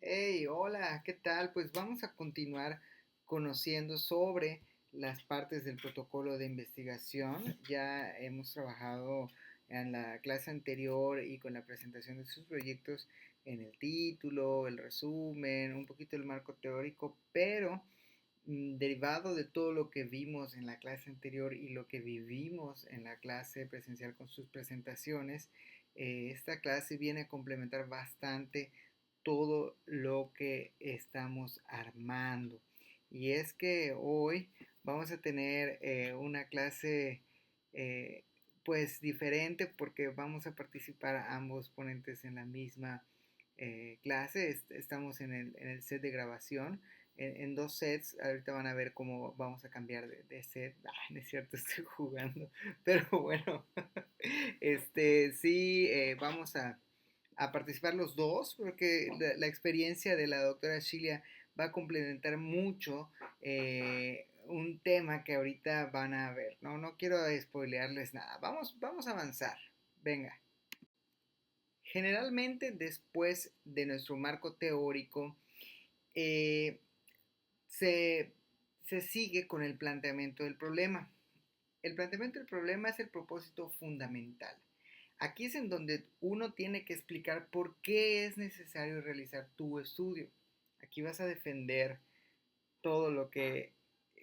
Hey, hola, ¿qué tal? Pues vamos a continuar conociendo sobre las partes del protocolo de investigación. Ya hemos trabajado en la clase anterior y con la presentación de sus proyectos en el título, el resumen, un poquito el marco teórico, pero derivado de todo lo que vimos en la clase anterior y lo que vivimos en la clase presencial con sus presentaciones, esta clase viene a complementar bastante todo lo que estamos armando. Y es que hoy vamos a tener una clase pues diferente porque vamos a participar ambos ponentes en la misma clase. Estamos en el set de grabación en dos sets. Ahorita van a ver cómo vamos a cambiar de set. No es cierto, estoy jugando. Pero bueno, sí, vamos a participar los dos, porque la experiencia de la doctora Shilia va a complementar mucho un tema que ahorita van a ver. No quiero spoilearles nada. Vamos a avanzar. Venga. Generalmente después de nuestro marco teórico, eh, se, se sigue con el planteamiento del problema. El planteamiento del problema es el propósito fundamental. Aquí es en donde uno tiene que explicar por qué es necesario realizar tu estudio. Aquí vas a defender todo lo que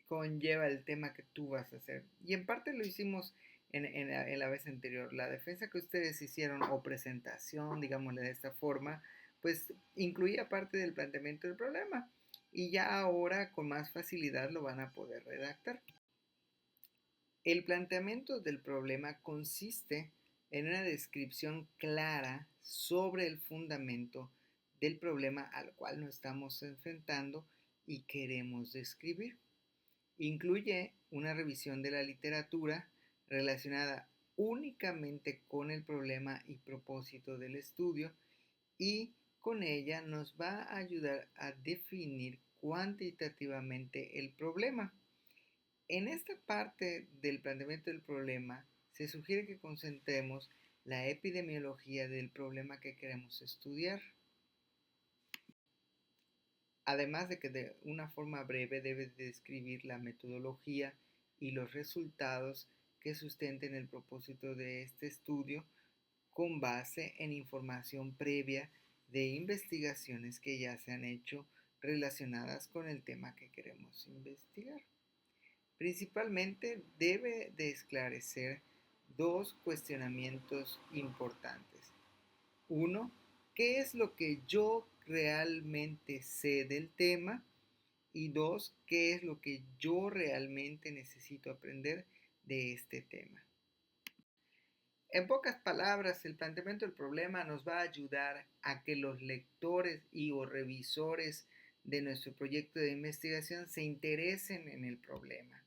conlleva el tema que tú vas a hacer. Y en parte lo hicimos en la vez anterior. La defensa que ustedes hicieron o presentación, digámosle de esta forma, pues incluía parte del planteamiento del problema. Y ya ahora con más facilidad lo van a poder redactar. El planteamiento del problema consiste en una descripción clara sobre el fundamento del problema al cual nos estamos enfrentando y queremos describir. Incluye una revisión de la literatura relacionada únicamente con el problema y propósito del estudio, y con ella nos va a ayudar a definir cuantitativamente el problema. En esta parte del planteamiento del problema se sugiere que concentremos la epidemiología del problema que queremos estudiar, además de que de una forma breve debe describir la metodología y los resultados que sustenten el propósito de este estudio con base en información previa de investigaciones que ya se han hecho relacionadas con el tema que queremos investigar. Principalmente debe de esclarecer dos cuestionamientos importantes. Uno, ¿qué es lo que yo realmente sé del tema? Y dos, ¿qué es lo que yo realmente necesito aprender de este tema? En pocas palabras, el planteamiento del problema nos va a ayudar a que los lectores y o revisores de nuestro proyecto de investigación se interesen en el problema.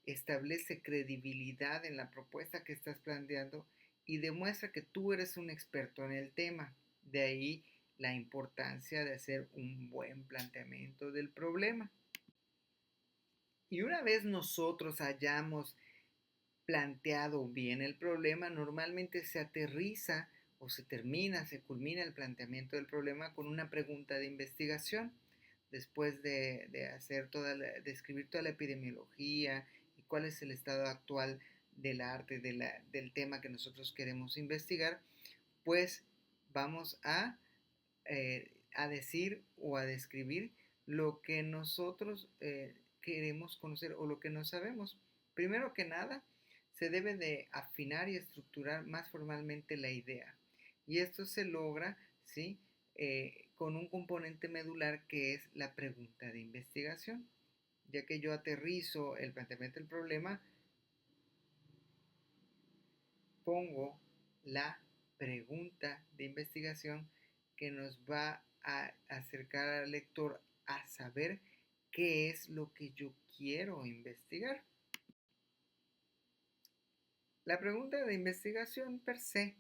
Establece credibilidad en la propuesta que estás planteando y demuestra que tú eres un experto en el tema. De ahí la importancia de hacer un buen planteamiento del problema. Y una vez nosotros hayamos planteado bien el problema, normalmente se aterriza o se culmina el planteamiento del problema con una pregunta de investigación. Después de hacer de escribir toda la epidemiología y cuál es el estado actual del arte, del tema que nosotros queremos investigar, pues vamos a decir o a describir lo que nosotros queremos conocer o lo que no sabemos. Primero que nada, se debe de afinar y estructurar más formalmente la idea. Y esto se logra, ¿sí? Con un componente medular que es la pregunta de investigación. Ya que yo aterrizo el planteamiento del problema, pongo la pregunta de investigación que nos va a acercar al lector a saber qué es lo que yo quiero investigar. La pregunta de investigación per se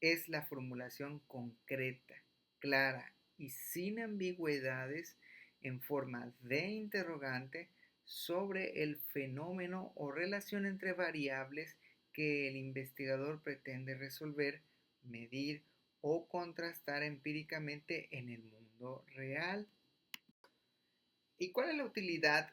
es la formulación concreta, clara y sin ambigüedades en forma de interrogante sobre el fenómeno o relación entre variables que el investigador pretende resolver, medir o contrastar empíricamente en el mundo mundo real. ¿Y cuál es la utilidad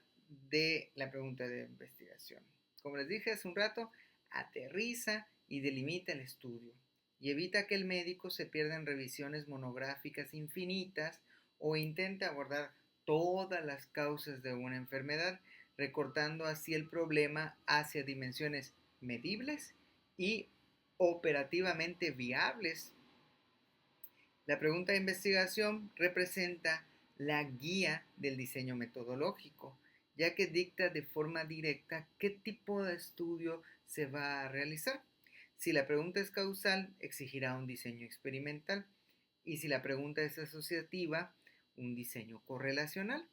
de la pregunta de investigación? Como les dije hace un rato, aterriza y delimita el estudio y evita que el médico se pierda en revisiones monográficas infinitas o intente abordar todas las causas de una enfermedad, recortando así el problema hacia dimensiones medibles y operativamente viables. La pregunta de investigación representa la guía del diseño metodológico, ya que dicta de forma directa qué tipo de estudio se va a realizar. Si la pregunta es causal, exigirá un diseño experimental, y si la pregunta es asociativa, un diseño correlacional.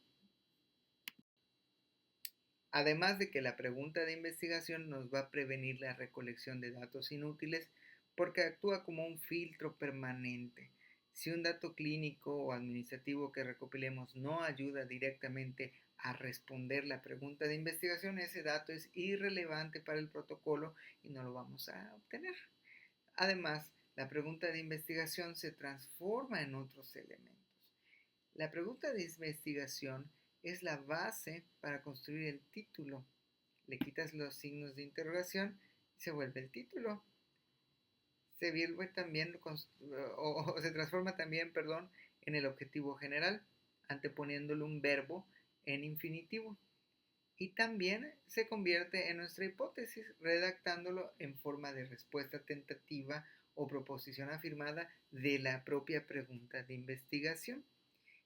Además de que la pregunta de investigación nos va a prevenir la recolección de datos inútiles porque actúa como un filtro permanente. Si un dato clínico o administrativo que recopilemos no ayuda directamente a responder la pregunta de investigación, ese dato es irrelevante para el protocolo y no lo vamos a obtener. Además, la pregunta de investigación se transforma en otros elementos. La pregunta de investigación es la base para construir el título. Le quitas los signos de interrogación y se vuelve el título. Se vuelve también o se transforma también, perdón, en el objetivo general, anteponiéndole un verbo en infinitivo. Y también se convierte en nuestra hipótesis, redactándolo en forma de respuesta tentativa o proposición afirmada de la propia pregunta de investigación.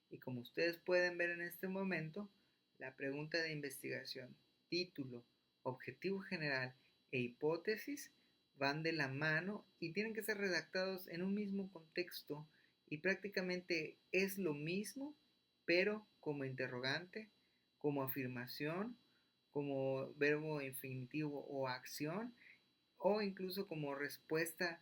Y como ustedes pueden ver en este momento, la pregunta de investigación, título, objetivo general e hipótesis van de la mano y tienen que ser redactados en un mismo contexto y prácticamente es lo mismo, pero como interrogante, como afirmación, como verbo infinitivo o acción, o incluso como respuesta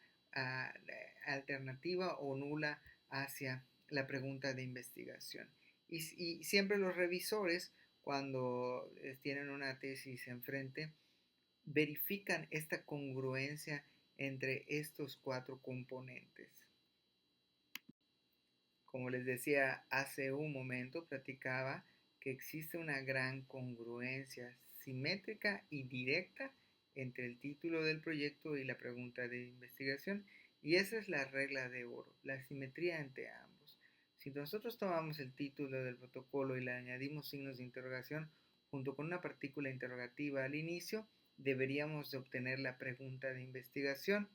alternativa o nula hacia la pregunta de investigación. Y siempre los revisores, cuando tienen una tesis enfrente, verifican esta congruencia entre estos cuatro componentes. Como les decía hace un momento, platicaba que existe una gran congruencia simétrica y directa entre el título del proyecto y la pregunta de investigación, y esa es la regla de oro, la simetría entre ambos. Si nosotros tomamos el título del protocolo y le añadimos signos de interrogación junto con una partícula interrogativa al inicio, deberíamos de obtener la pregunta de investigación.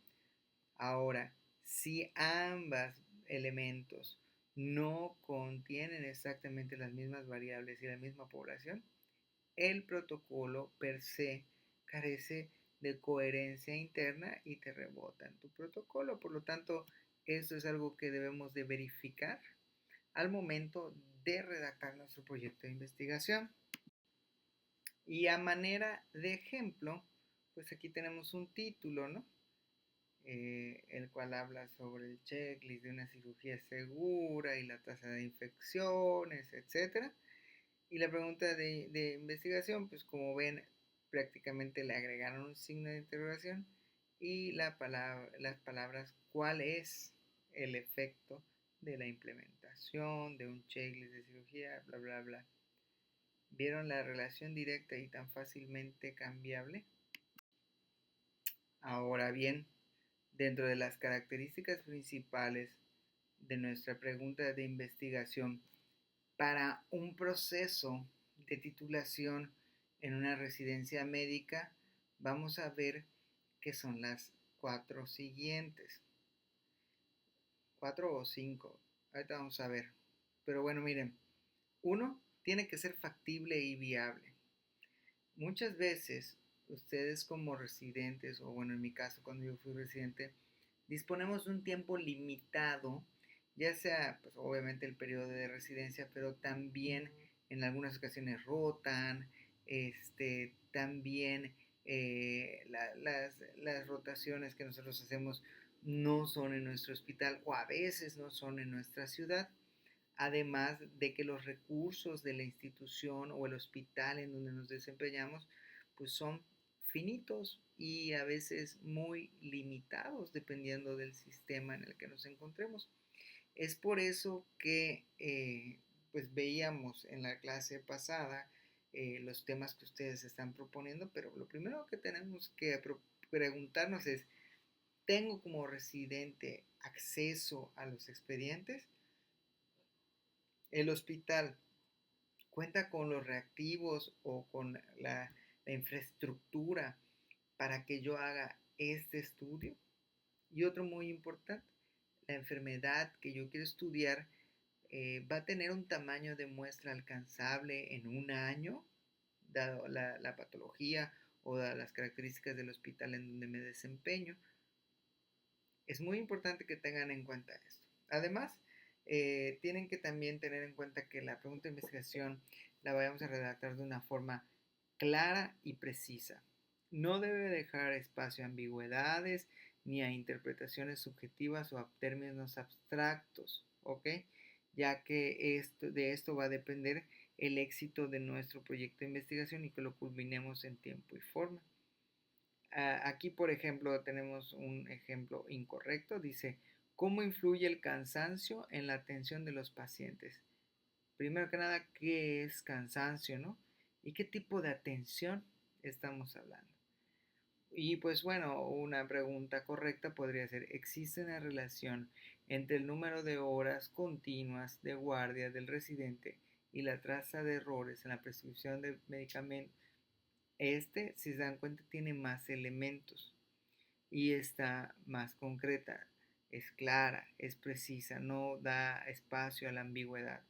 Ahora, si ambos elementos no contienen exactamente las mismas variables y la misma población, el protocolo per se carece de coherencia interna y te rebota en tu protocolo. Por lo tanto, eso es algo que debemos de verificar al momento de redactar nuestro proyecto de investigación. Y a manera de ejemplo, pues aquí tenemos un título, ¿no? El cual habla sobre el checklist de una cirugía segura y la tasa de infecciones, etcétera. Y la pregunta de investigación, pues como ven, prácticamente le agregaron un signo de interrogación y las palabras cuál es el efecto de la implementación de un checklist de cirugía, bla, bla, bla. ¿Vieron la relación directa y tan fácilmente cambiable? Ahora bien, dentro de las características principales de nuestra pregunta de investigación para un proceso de titulación en una residencia médica, vamos a ver que son las cuatro siguientes. Cuatro o cinco. Ahorita vamos a ver. Pero bueno, miren. Uno, tiene que ser factible y viable. Muchas veces ustedes como residentes, o bueno, en mi caso cuando yo fui residente, disponemos de un tiempo limitado, ya sea pues obviamente el periodo de residencia, pero también en algunas ocasiones rotan, también las rotaciones que nosotros hacemos no son en nuestro hospital o a veces no son en nuestra ciudad. Además de que los recursos de la institución o el hospital en donde nos desempeñamos, pues son finitos y a veces muy limitados dependiendo del sistema en el que nos encontremos. Es por eso que pues veíamos en la clase pasada los temas que ustedes están proponiendo, pero lo primero que tenemos que preguntarnos es, ¿tengo como residente acceso a los expedientes? ¿El hospital cuenta con los reactivos o con la infraestructura para que yo haga este estudio? Y otro muy importante, la enfermedad que yo quiero estudiar va a tener un tamaño de muestra alcanzable en un año, dado la patología o dadas las características del hospital en donde me desempeño. Es muy importante que tengan en cuenta esto. Además, tienen que también tener en cuenta que la pregunta de investigación la vayamos a redactar de una forma clara y precisa. No debe dejar espacio a ambigüedades ni a interpretaciones subjetivas o a términos abstractos, ¿ok? Ya que de esto va a depender el éxito de nuestro proyecto de investigación y que lo culminemos en tiempo y forma. Aquí, por ejemplo, tenemos un ejemplo incorrecto. Dice, ¿cómo influye el cansancio en la atención de los pacientes? Primero que nada, ¿qué es cansancio, no? ¿Y qué tipo de atención estamos hablando? Y pues bueno, una pregunta correcta podría ser, ¿existe una relación entre el número de horas continuas de guardia del residente y la tasa de errores en la prescripción de medicamentos? Si se dan cuenta, tiene más elementos y está más concreta, es clara, es precisa, no da espacio a la ambigüedad.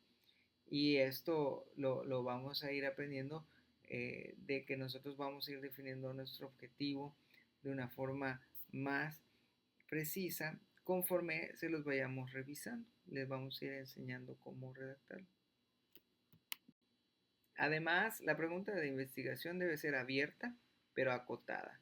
Y esto lo vamos a ir aprendiendo de que nosotros vamos a ir definiendo nuestro objetivo de una forma más precisa conforme se los vayamos revisando. Les vamos a ir enseñando cómo redactarlo. Además, la pregunta de investigación debe ser abierta, pero acotada.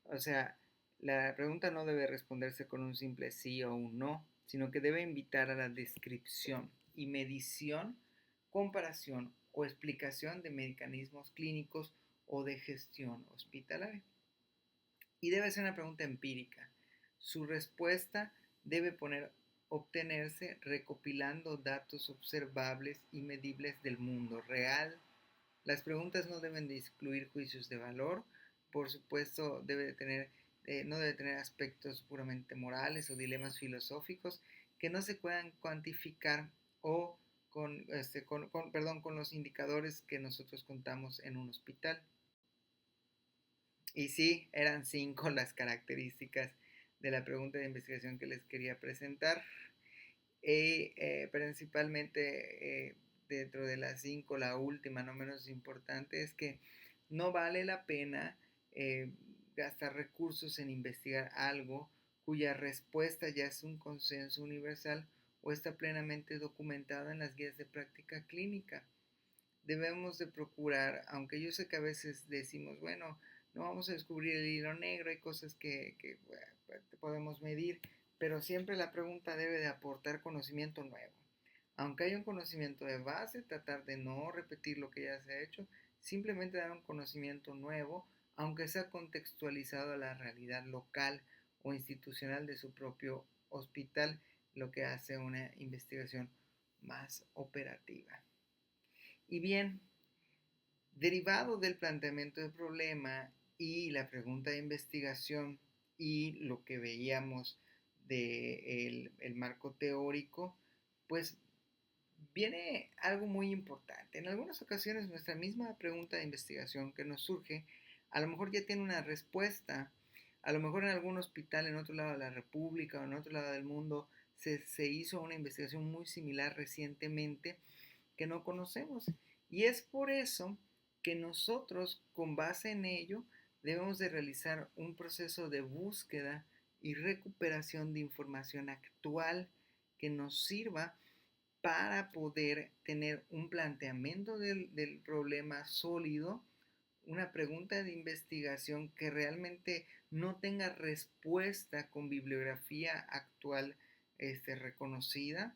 O sea, la pregunta no debe responderse con un simple sí o un no, sino que debe invitar a la descripción y medición, comparación o explicación de mecanismos clínicos o de gestión hospitalaria. Y debe ser una pregunta empírica. Su respuesta debe obtenerse recopilando datos observables y medibles del mundo real. Las preguntas no deben de excluir juicios de valor, por supuesto no debe tener aspectos puramente morales o dilemas filosóficos que no se puedan cuantificar o con los indicadores que nosotros contamos en un hospital. Y sí, eran 5 las características de la pregunta de investigación que les quería presentar. Principalmente dentro de las 5, la última, no menos importante, es que no vale la pena gastar recursos en investigar algo cuya respuesta ya es un consenso universal o está plenamente documentado en las guías de práctica clínica. Debemos de procurar, aunque yo sé que a veces decimos, bueno, no vamos a descubrir el hilo negro, hay cosas que podemos medir, pero siempre la pregunta debe de aportar conocimiento nuevo. Aunque haya un conocimiento de base, tratar de no repetir lo que ya se ha hecho, simplemente dar un conocimiento nuevo, aunque sea contextualizado a la realidad local o institucional de su propio hospital, lo que hace una investigación más operativa. Y bien, derivado del planteamiento del problema y la pregunta de investigación y lo que veíamos del el marco teórico, pues viene algo muy importante. En algunas ocasiones nuestra misma pregunta de investigación que nos surge, a lo mejor ya tiene una respuesta, a lo mejor en algún hospital en otro lado de la República o en otro lado del mundo se hizo una investigación muy similar recientemente que no conocemos. Y es por eso que nosotros, con base en ello, debemos de realizar un proceso de búsqueda y recuperación de información actual que nos sirva para poder tener un planteamiento del problema sólido, una pregunta de investigación que realmente no tenga respuesta con bibliografía actual reconocida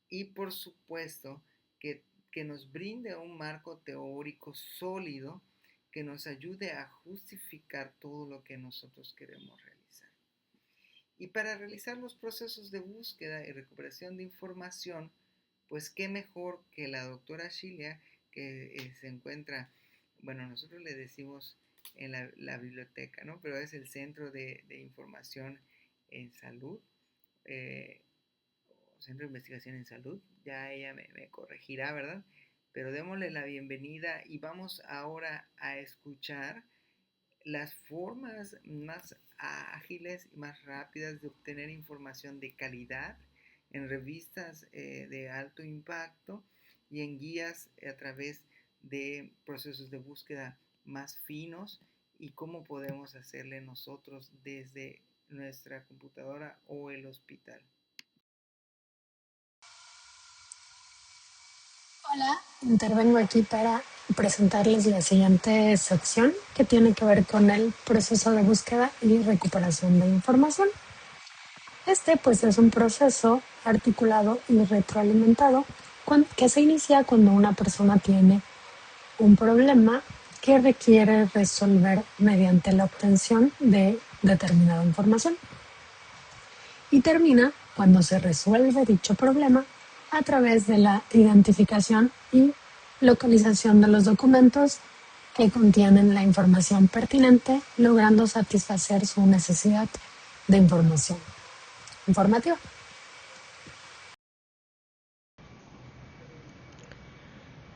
y por supuesto que nos brinde un marco teórico sólido que nos ayude a justificar todo lo que nosotros queremos realizar. Y para realizar los procesos de búsqueda y recuperación de información, pues qué mejor que la doctora Shilia, que se encuentra, bueno, nosotros le decimos en la biblioteca, ¿no? Pero es el Centro de Información en Salud, eh, Centro de Investigación en Salud, ya ella me corregirá, ¿verdad? Pero démosle la bienvenida y vamos ahora a escuchar las formas más ágiles y más rápidas de obtener información de calidad en revistas de alto impacto y en guías a través de procesos de búsqueda más finos y cómo podemos hacerle nosotros desde nuestra computadora o el hospital. Hola, intervengo aquí para presentarles la siguiente sección que tiene que ver con el proceso de búsqueda y recuperación de información. Este pues es un proceso articulado y retroalimentado que se inicia cuando una persona tiene un problema que requiere resolver mediante la obtención de determinada información y termina cuando se resuelve dicho problema a través de la identificación y localización de los documentos que contienen la información pertinente, logrando satisfacer su necesidad de información informativa.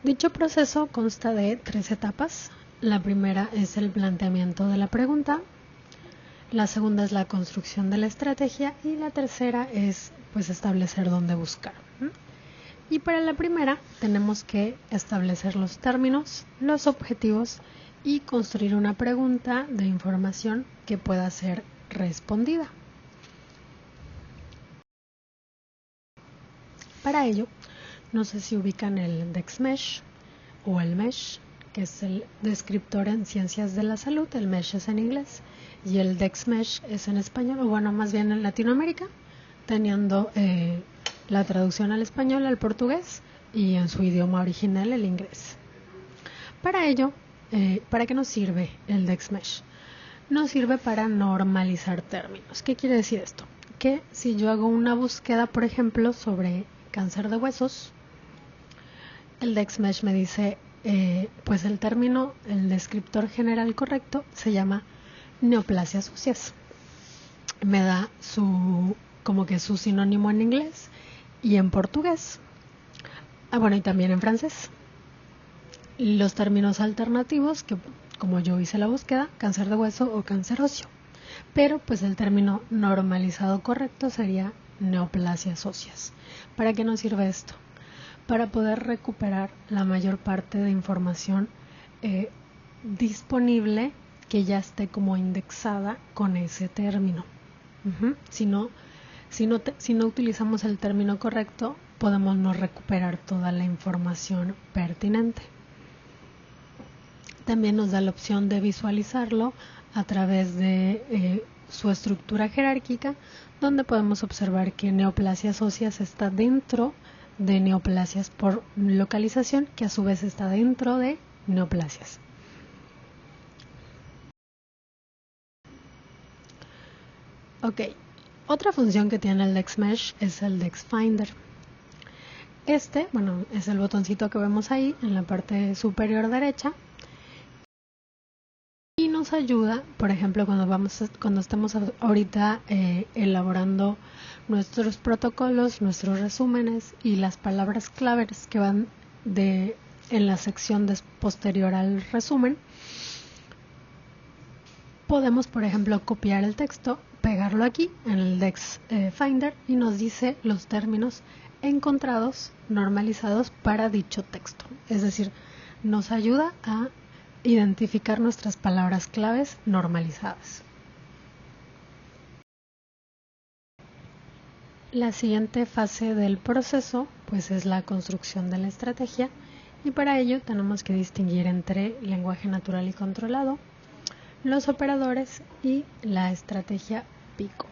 Dicho proceso consta de 3 etapas. La primera es el planteamiento de la pregunta, la segunda es la construcción de la estrategia y la tercera es pues establecer dónde buscar. Y para la primera tenemos que establecer los términos, los objetivos y construir una pregunta de información que pueda ser respondida. Para ello, no sé si ubican el DexMesh o el MESH, que es el descriptor en ciencias de la salud, el MESH es en inglés y el DexMesh es en español, o bueno, más bien en Latinoamérica, teniendo la traducción al español, al portugués y en su idioma original, el inglés. Para ello, ¿para qué nos sirve el DexMesh? Nos sirve para normalizar términos. ¿Qué quiere decir esto? Que si yo hago una búsqueda, por ejemplo, sobre cáncer de huesos, el DexMesh me dice, pues el término, el descriptor general correcto se llama neoplasias óseas. Me da como que su sinónimo en inglés y en portugués. Bueno, y también en francés. Los términos alternativos, que como yo hice la búsqueda, cáncer de hueso o cáncer óseo. Pero pues el término normalizado correcto sería neoplasias óseas. ¿Para qué nos sirve esto? Para poder recuperar la mayor parte de información disponible que ya esté como indexada con ese término. Si no utilizamos el término correcto, podemos no recuperar toda la información pertinente. También nos da la opción de visualizarlo a través de su estructura jerárquica, donde podemos observar que neoplasias óseas está dentro de neoplasias por localización, que a su vez está dentro de neoplasias. Ok, otra función que tiene el DexMesh es el DexFinder. Bueno, es el botoncito que vemos ahí en la parte superior derecha y nos ayuda, por ejemplo, cuando estamos ahorita elaborando nuestros protocolos, nuestros resúmenes y las palabras claves que van en la sección posterior al resumen. Podemos, por ejemplo, copiar el texto, pegarlo aquí en el DexFinder y nos dice los términos encontrados, normalizados para dicho texto. Es decir, nos ayuda a identificar nuestras palabras claves normalizadas. La siguiente fase del proceso pues es la construcción de la estrategia y para ello tenemos que distinguir entre lenguaje natural y controlado, los operadores y la estrategia PICO.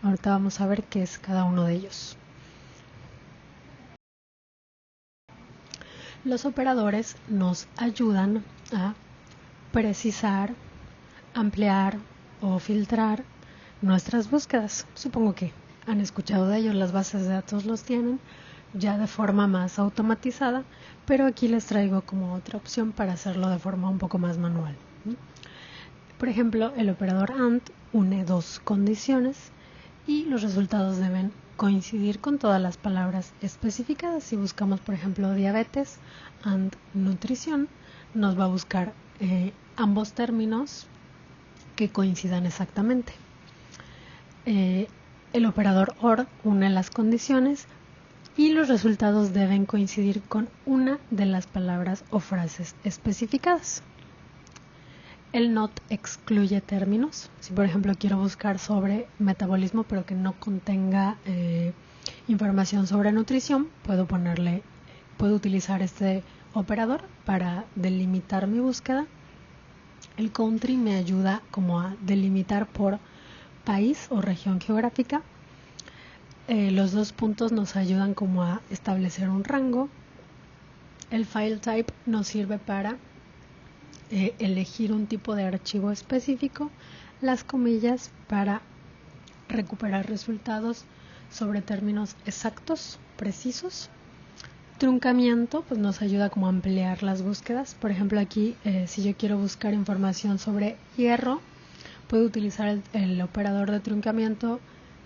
Ahorita vamos a ver qué es cada uno de ellos. Los operadores nos ayudan a precisar, ampliar o filtrar nuestras búsquedas. Supongo que han escuchado de ellos, las bases de datos los tienen ya de forma más automatizada, pero aquí les traigo como otra opción para hacerlo de forma un poco más manual. Por ejemplo, el operador AND une dos condiciones y los resultados deben coincidir con todas las palabras especificadas. Si buscamos, por ejemplo, diabetes and nutrición, nos va a buscar ambos términos que coincidan exactamente. El operador OR une las condiciones y los resultados deben coincidir con una de las palabras o frases especificadas. El NOT excluye términos. Si por ejemplo quiero buscar sobre metabolismo pero que no contenga información sobre nutrición, puedo utilizar este operador para delimitar mi búsqueda. El country me ayuda como a delimitar por país o región geográfica. Los dos puntos nos ayudan como a establecer un rango. El file type nos sirve para elegir un tipo de archivo específico. Las comillas para recuperar resultados sobre términos exactos, precisos. Truncamiento pues nos ayuda como a ampliar las búsquedas. Por ejemplo aquí si yo quiero buscar información sobre hierro, puedo utilizar el operador de truncamiento,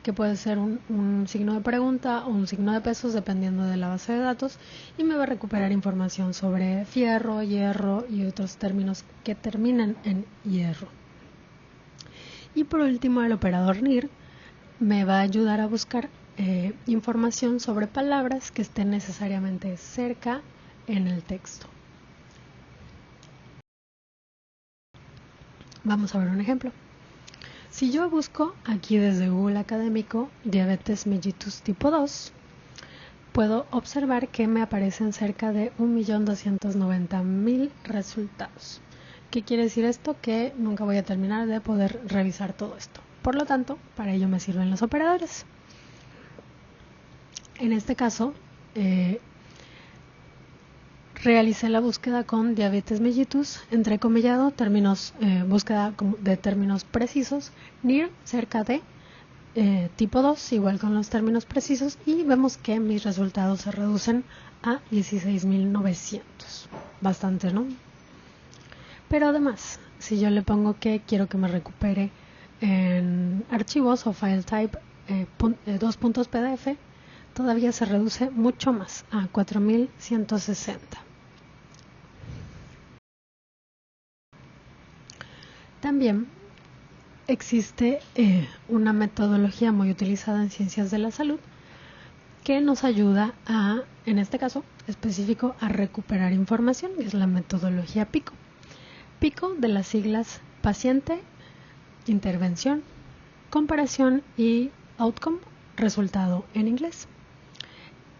que puede ser un signo de pregunta o un signo de pesos dependiendo de la base de datos, y me va a recuperar información sobre fierro, hierro y otros términos que terminan en hierro. Y por último, el operador NIR me va a ayudar a buscar información sobre palabras que estén necesariamente cerca en el texto. Vamos a ver un ejemplo. Si yo busco aquí desde Google Académico diabetes mellitus tipo 2, puedo observar que me aparecen cerca de 1.290.000 resultados. ¿Qué quiere decir esto? Que nunca voy a terminar de poder revisar todo esto. Por lo tanto, para ello me sirven los operadores. En este caso, realicé la búsqueda con diabetes mellitus, entrecomillado, búsqueda de términos precisos, NIR cerca de tipo 2, igual con los términos precisos, y vemos que mis resultados se reducen a 16.900. Bastante, ¿no? Pero además, si yo le pongo que quiero que me recupere en archivos o file type 2.pdf, todavía se reduce mucho más, a 4.160. También existe una metodología muy utilizada en ciencias de la salud que nos ayuda a, en este caso específico, a recuperar información, que es la metodología PICO. PICO de las siglas paciente, intervención, comparación y outcome, resultado en inglés.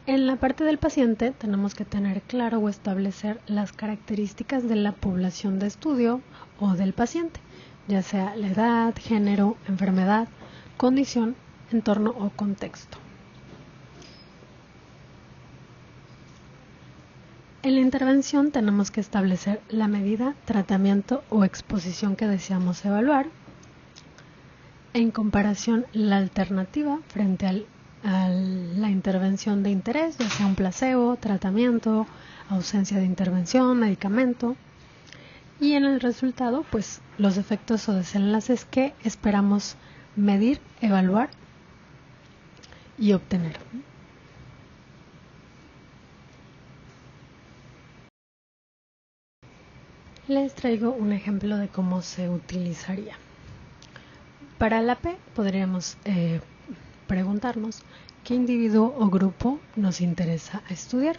En la parte del paciente tenemos que tener claro o establecer las características de la población de estudio o del paciente, ya sea la edad, género, enfermedad, condición, entorno o contexto. En la intervención tenemos que establecer la medida, tratamiento o exposición que deseamos evaluar. En comparación, la alternativa frente a la intervención de interés, ya sea un placebo, tratamiento, ausencia de intervención, medicamento. Y en el resultado, pues los efectos o desenlaces que esperamos medir, evaluar y obtener. Les traigo un ejemplo de cómo se utilizaría. Para la P podríamos preguntarnos qué individuo o grupo nos interesa estudiar.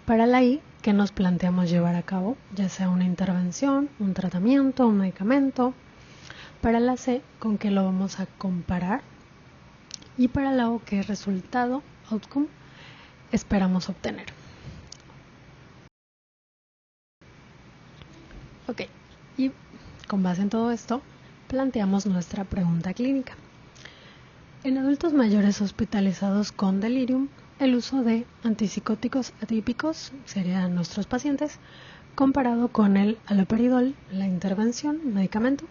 Para la I, ¿qué nos planteamos llevar a cabo? Ya sea una intervención, un tratamiento, un medicamento. Para la C, ¿con qué lo vamos a comparar? Y para la O, ¿qué resultado, outcome, esperamos obtener? Ok, y con base en todo esto, planteamos nuestra pregunta clínica. En adultos mayores hospitalizados con delirium, el uso de antipsicóticos atípicos serían nuestros pacientes, comparado con el haloperidol, la intervención, medicamento,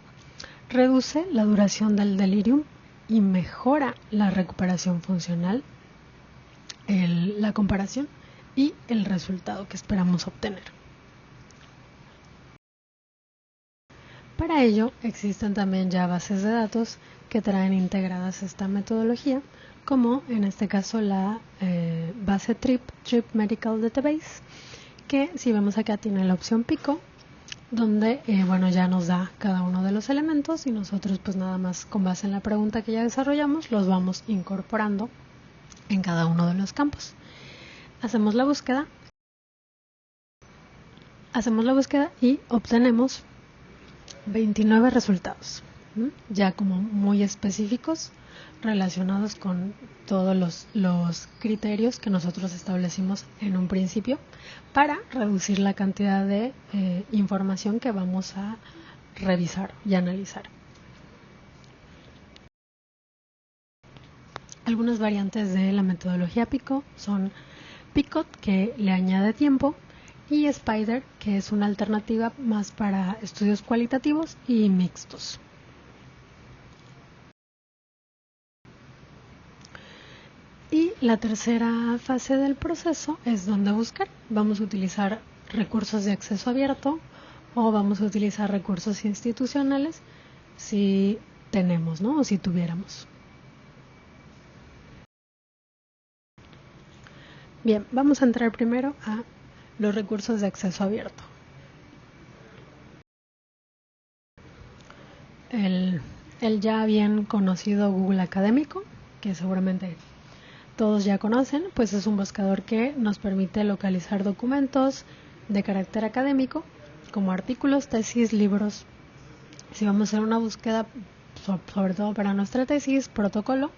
reduce la duración del delirium y mejora la recuperación funcional, la comparación y el resultado que esperamos obtener. Para ello existen también ya bases de datos que traen integradas esta metodología, como en este caso la base TRIP Medical Database, que si vemos acá tiene la opción Pico, donde ya nos da cada uno de los elementos y nosotros pues nada más con base en la pregunta que ya desarrollamos los vamos incorporando en cada uno de los campos. Hacemos la búsqueda y obtenemos 29 resultados, ya como muy específicos, relacionados con todos los criterios que nosotros establecimos en un principio para reducir la cantidad de información que vamos a revisar y analizar. Algunas variantes de la metodología PICO son PICOT, que le añade tiempo, y Spider, que es una alternativa más para estudios cualitativos y mixtos. Y la tercera fase del proceso es donde buscar. Vamos a utilizar recursos de acceso abierto o vamos a utilizar recursos institucionales si tenemos, ¿no? O si tuviéramos. Bien, vamos a entrar primero a los recursos de acceso abierto. El ya bien conocido Google Académico, que seguramente todos ya conocen, pues es un buscador que nos permite localizar documentos de carácter académico, como artículos, tesis, libros. Si vamos a hacer una búsqueda, sobre todo para nuestra tesis, protocolo,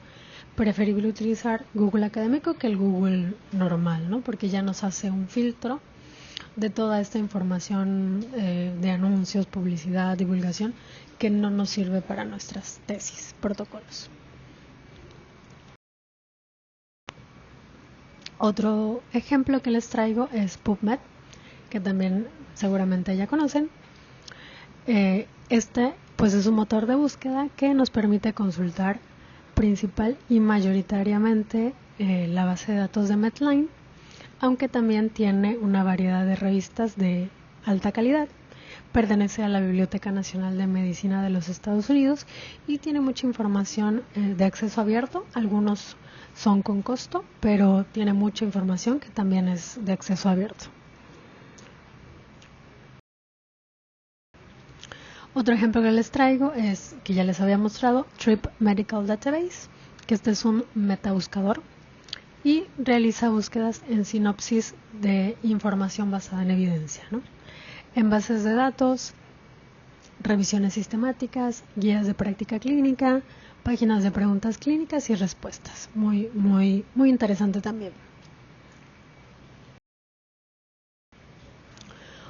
preferible utilizar Google Académico que el Google normal, ¿no? Porque ya nos hace un filtro de toda esta información de anuncios, publicidad, divulgación, que no nos sirve para nuestras tesis, protocolos. Otro ejemplo que les traigo es PubMed, que también seguramente ya conocen. Este pues es un motor de búsqueda que nos permite consultar principal y mayoritariamente la base de datos de Medline, aunque también tiene una variedad de revistas de alta calidad. Pertenece a la Biblioteca Nacional de Medicina de los Estados Unidos y tiene mucha información de acceso abierto. Algunos son con costo, pero tiene mucha información que también es de acceso abierto. Otro ejemplo que les traigo es, que ya les había mostrado, Trip Medical Database, que este es un metabuscador y realiza búsquedas en sinopsis de información basada en evidencia, ¿no? En bases de datos, revisiones sistemáticas, guías de práctica clínica, páginas de preguntas clínicas y respuestas. Muy interesante también.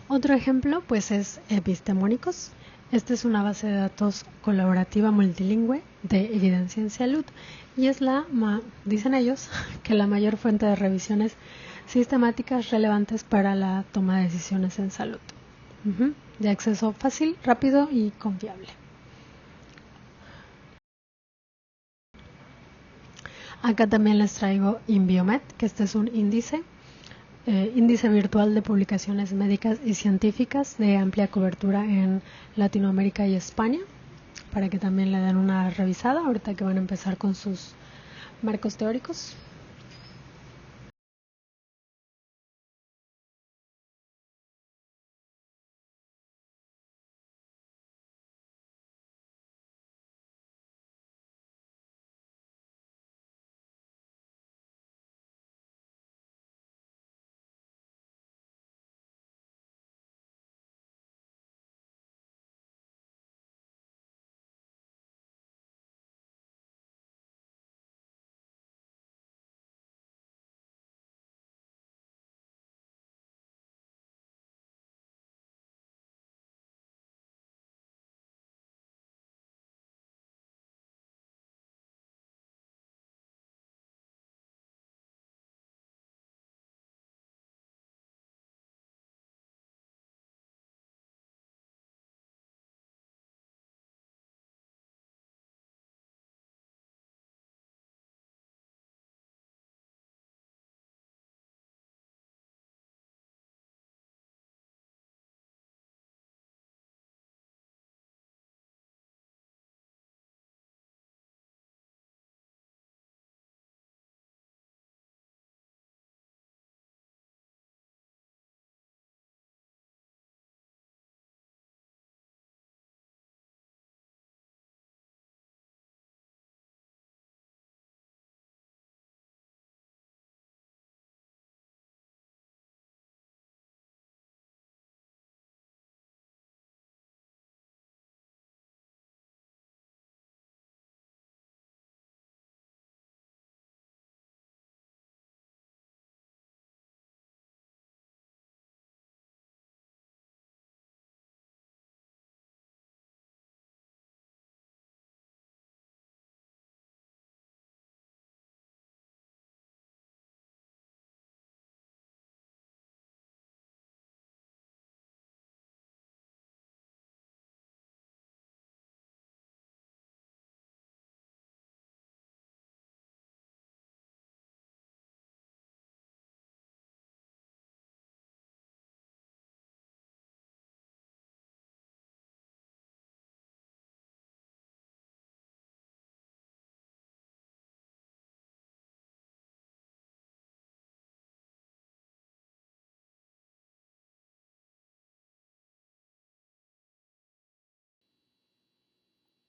Otro ejemplo pues es Epistemónicos. Esta es una base de datos colaborativa multilingüe de evidencia en salud y es dicen ellos, que la mayor fuente de revisiones sistemáticas relevantes para la toma de decisiones en salud. De acceso fácil, rápido y confiable. Acá también les traigo InBiomed, que este es un índice virtual de publicaciones médicas y científicas de amplia cobertura en Latinoamérica y España, para que también le den una revisada ahorita que van a empezar con sus marcos teóricos.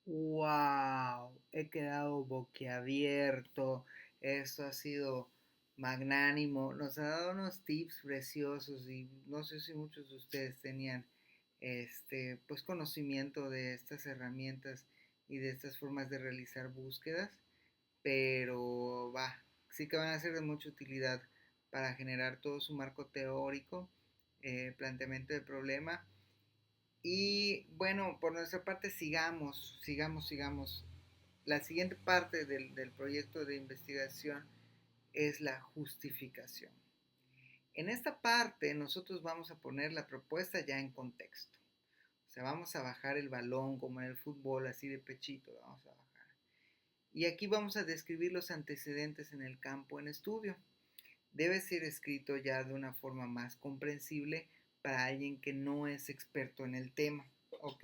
¡Wow! He quedado boquiabierto. Esto ha sido magnánimo. Nos ha dado unos tips preciosos y no sé si muchos de ustedes tenían pues conocimiento de estas herramientas y de estas formas de realizar búsquedas, pero sí que van a ser de mucha utilidad para generar todo su marco teórico, planteamiento de problema. Y bueno, por nuestra parte sigamos. La siguiente parte del proyecto de investigación es la justificación. En esta parte nosotros vamos a poner la propuesta ya en contexto. O sea, vamos a bajar el balón como en el fútbol, así de pechito, lo vamos a bajar. Y aquí vamos a describir los antecedentes en el campo en estudio. Debe ser escrito ya de una forma más comprensible para alguien que no es experto en el tema, ¿ok?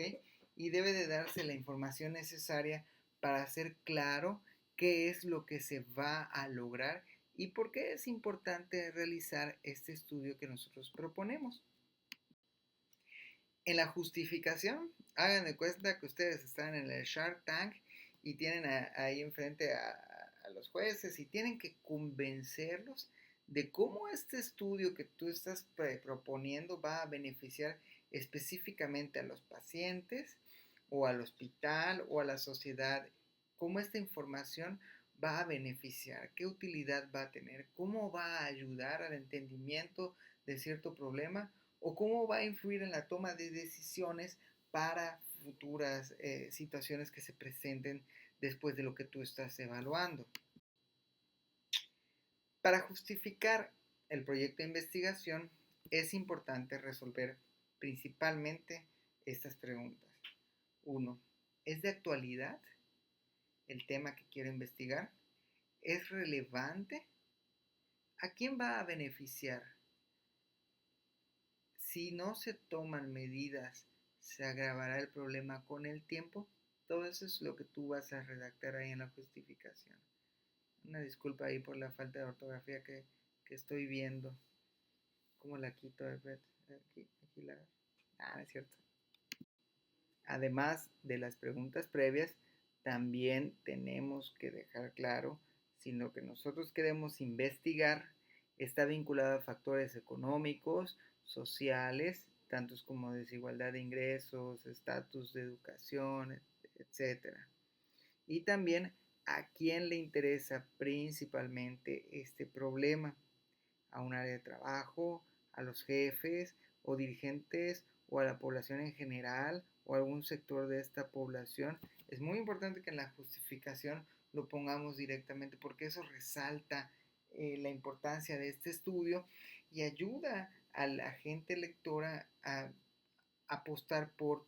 Y debe de darse la información necesaria para hacer claro qué es lo que se va a lograr y por qué es importante realizar este estudio que nosotros proponemos. En la justificación, hagan de cuenta que ustedes están en el Shark Tank y tienen ahí enfrente a los jueces y tienen que convencerlos de cómo este estudio que tú estás proponiendo va a beneficiar específicamente a los pacientes o al hospital o a la sociedad, cómo esta información va a beneficiar, qué utilidad va a tener, cómo va a ayudar al entendimiento de cierto problema o cómo va a influir en la toma de decisiones para futuras situaciones que se presenten después de lo que tú estás evaluando. Para justificar el proyecto de investigación es importante resolver principalmente estas preguntas. 1. ¿Es de actualidad el tema que quiero investigar? ¿Es relevante? ¿A quién va a beneficiar? Si no se toman medidas, ¿se agravará el problema con el tiempo? Todo eso es lo que tú vas a redactar ahí en la justificación. Una disculpa ahí por la falta de ortografía que estoy viendo. ¿Cómo la quito? Aquí la... no es cierto. Además de las preguntas previas, también tenemos que dejar claro si lo que nosotros queremos investigar está vinculado a factores económicos, sociales, tantos como desigualdad de ingresos, estatus de educación, etcétera. Y también a quién le interesa principalmente este problema, a un área de trabajo, a los jefes o dirigentes o a la población en general o a algún sector de esta población. Es muy importante que en la justificación lo pongamos directamente porque eso resalta la importancia de este estudio y ayuda a la gente lectora a apostar por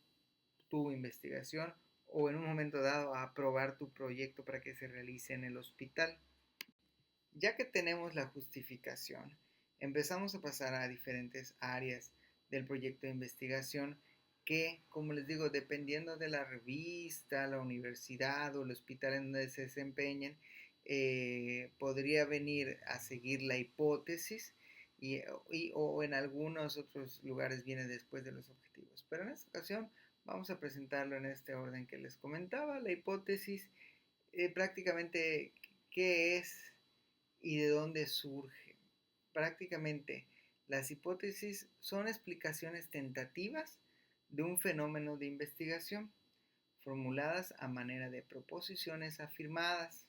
tu investigación o en un momento dado a aprobar tu proyecto para que se realice en el hospital. Ya que tenemos la justificación, empezamos a pasar a diferentes áreas del proyecto de investigación que, como les digo, dependiendo de la revista, la universidad o el hospital en donde se desempeñen, podría venir a seguir la hipótesis o en algunos otros lugares viene después de los objetivos. Pero en esta ocasión vamos a presentarlo en este orden que les comentaba. La hipótesis, prácticamente, ¿qué es y de dónde surge? Prácticamente, las hipótesis son explicaciones tentativas de un fenómeno de investigación, formuladas a manera de proposiciones afirmadas.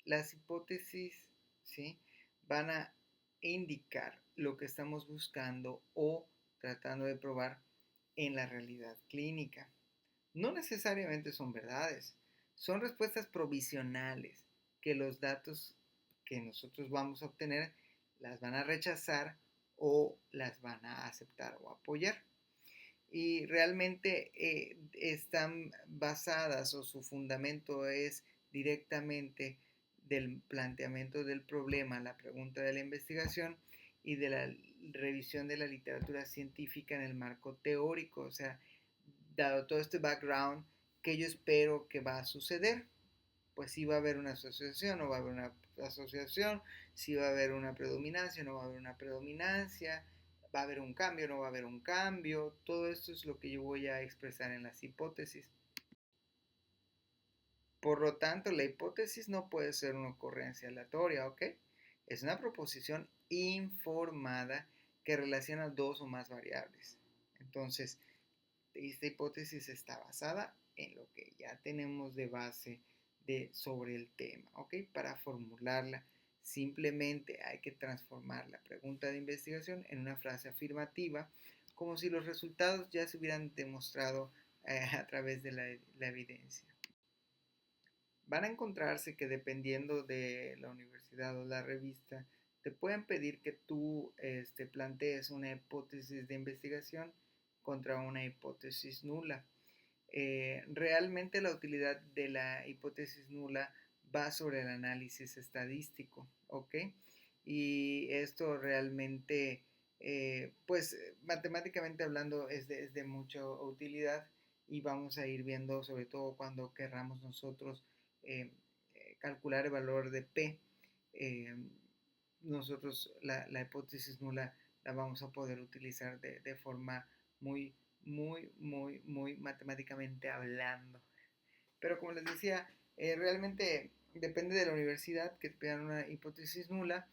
Las hipótesis, ¿sí?, van a indicar lo que estamos buscando o tratando de probar en la realidad clínica. No necesariamente son verdades, son respuestas provisionales que los datos que nosotros vamos a obtener las van a rechazar o las van a aceptar o apoyar. Y realmente están basadas o su fundamento es directamente del planteamiento del problema, la pregunta de la investigación y de la revisión de la literatura científica en el marco teórico. O sea, dado todo este background, que yo espero que va a suceder, pues si va a haber una asociación, no va a haber una asociación, si va a haber una predominancia, no va a haber una predominancia, va a haber un cambio, no va a haber un cambio. Todo esto es lo que yo voy a expresar en las hipótesis. Por lo tanto, la hipótesis no puede ser una ocurrencia aleatoria, ¿ok? Es una proposición informada que relaciona dos o más variables. Entonces, esta hipótesis está basada en lo que ya tenemos de base sobre el tema, ¿ok? Para formularla, simplemente hay que transformar la pregunta de investigación en una frase afirmativa, como si los resultados ya se hubieran demostrado a través de la evidencia. Van a encontrarse que dependiendo de la universidad o la revista, te pueden pedir que tú plantees una hipótesis de investigación contra una hipótesis nula. Realmente la utilidad de la hipótesis nula va sobre el análisis estadístico, ¿ok? Y esto realmente, pues matemáticamente hablando, es de mucha utilidad y vamos a ir viendo, sobre todo cuando querramos nosotros eh, calcular el valor de P, eh, nosotros la hipótesis nula la vamos a poder utilizar de forma muy, muy matemáticamente hablando. Pero como les decía, realmente depende de la universidad que te pidan una hipótesis nula.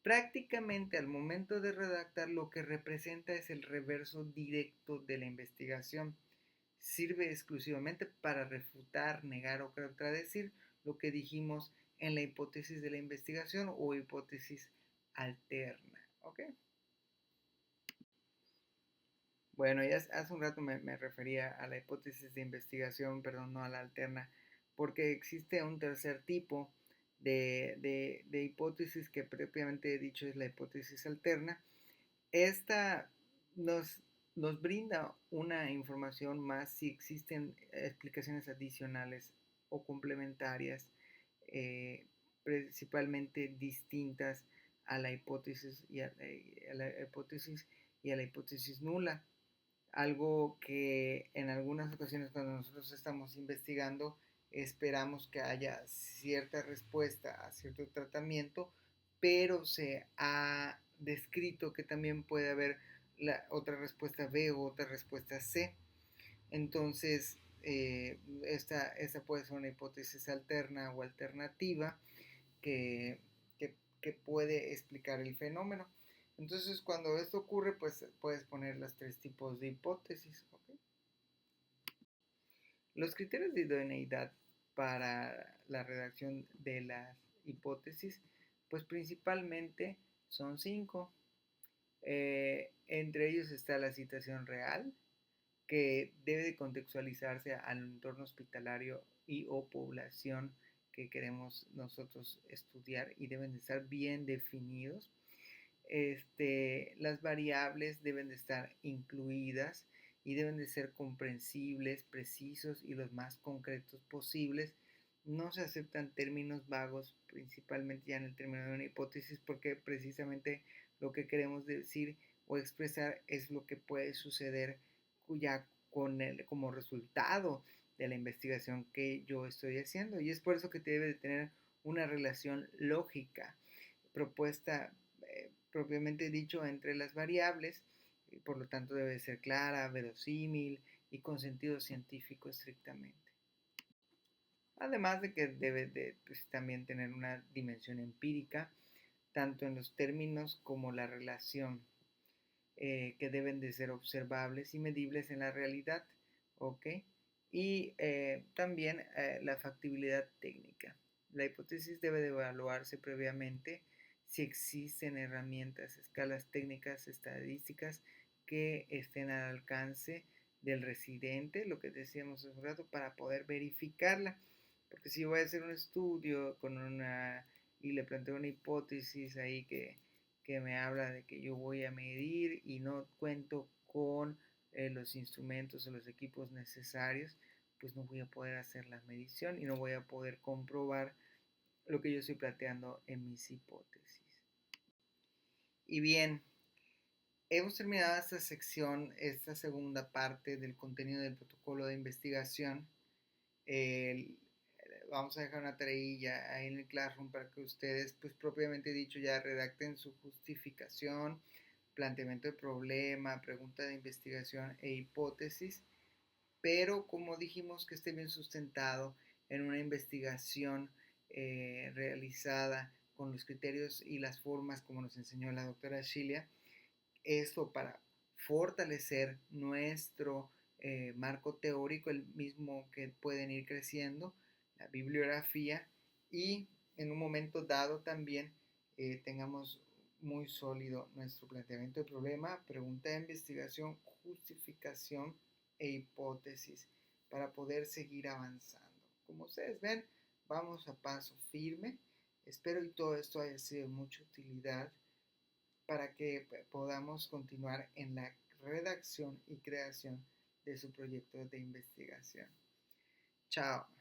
Prácticamente al momento de redactar lo que representa es el reverso directo de la investigación. Sirve exclusivamente para refutar, negar o contradecir lo que dijimos en la hipótesis de la investigación o hipótesis alterna. ¿Ok? Bueno, ya hace un rato me refería a la hipótesis de investigación, perdón, no a la alterna, porque existe un tercer tipo de hipótesis que propiamente dicho es la hipótesis alterna. Esta nos, nos brinda una información más si existen explicaciones adicionales o complementarias, principalmente distintas a la hipótesis y a la hipótesis y a la hipótesis nula. Algo que en algunas ocasiones cuando nosotros estamos investigando esperamos que haya cierta respuesta a cierto tratamiento, pero se ha descrito que también puede haber la otra respuesta B o otra respuesta C. Entonces, esta puede ser una hipótesis alterna o alternativa que, que puede explicar el fenómeno. Entonces, cuando esto ocurre, pues puedes poner los tres tipos de hipótesis. ¿Okay? Los criterios de idoneidad para la redacción de las hipótesis, pues principalmente son cinco. Entre ellos está la situación real, que debe de contextualizarse al entorno hospitalario y o población que queremos nosotros estudiar y deben de estar bien definidos. Las variables deben de estar incluidas y deben de ser comprensibles, precisos y los más concretos posibles. No se aceptan términos vagos, principalmente ya en el término de una hipótesis, porque precisamente lo que queremos decir o expresar es lo que puede suceder ya como resultado de la investigación que yo estoy haciendo. Y es por eso que debe de tener una relación lógica propuesta propiamente dicho entre las variables, y por lo tanto debe ser clara, verosímil y con sentido científico estrictamente. Además de que debe de, pues, también tener una dimensión empírica, tanto en los términos como la relación, que deben de ser observables y medibles en la realidad, ¿ok? Y también la factibilidad técnica. La hipótesis debe de evaluarse previamente si existen herramientas, escalas técnicas, estadísticas que estén al alcance del residente, lo que decíamos hace un rato, para poder verificarla. Porque si voy a hacer un estudio con y le planteo una hipótesis ahí que me habla de que yo voy a medir y no cuento con los instrumentos o los equipos necesarios, pues no voy a poder hacer la medición y no voy a poder comprobar lo que yo estoy planteando en mis hipótesis. Y bien, hemos terminado esta sección, esta segunda parte del contenido del protocolo de investigación. El, Vamos a dejar una tareilla ahí en el Classroom para que ustedes, pues propiamente dicho, ya redacten su justificación, planteamiento de problema, pregunta de investigación e hipótesis. pero como dijimos que esté bien sustentado en una investigación realizada con los criterios y las formas como nos enseñó la doctora Shilia, esto para fortalecer nuestro marco teórico, el mismo que pueden ir creciendo, la bibliografía, y en un momento dado también tengamos muy sólido nuestro planteamiento de problema, pregunta de investigación, justificación e hipótesis para poder seguir avanzando. Como ustedes ven, vamos a paso firme. Espero y todo esto haya sido de mucha utilidad para que podamos continuar en la redacción y creación de su proyecto de investigación. Chao.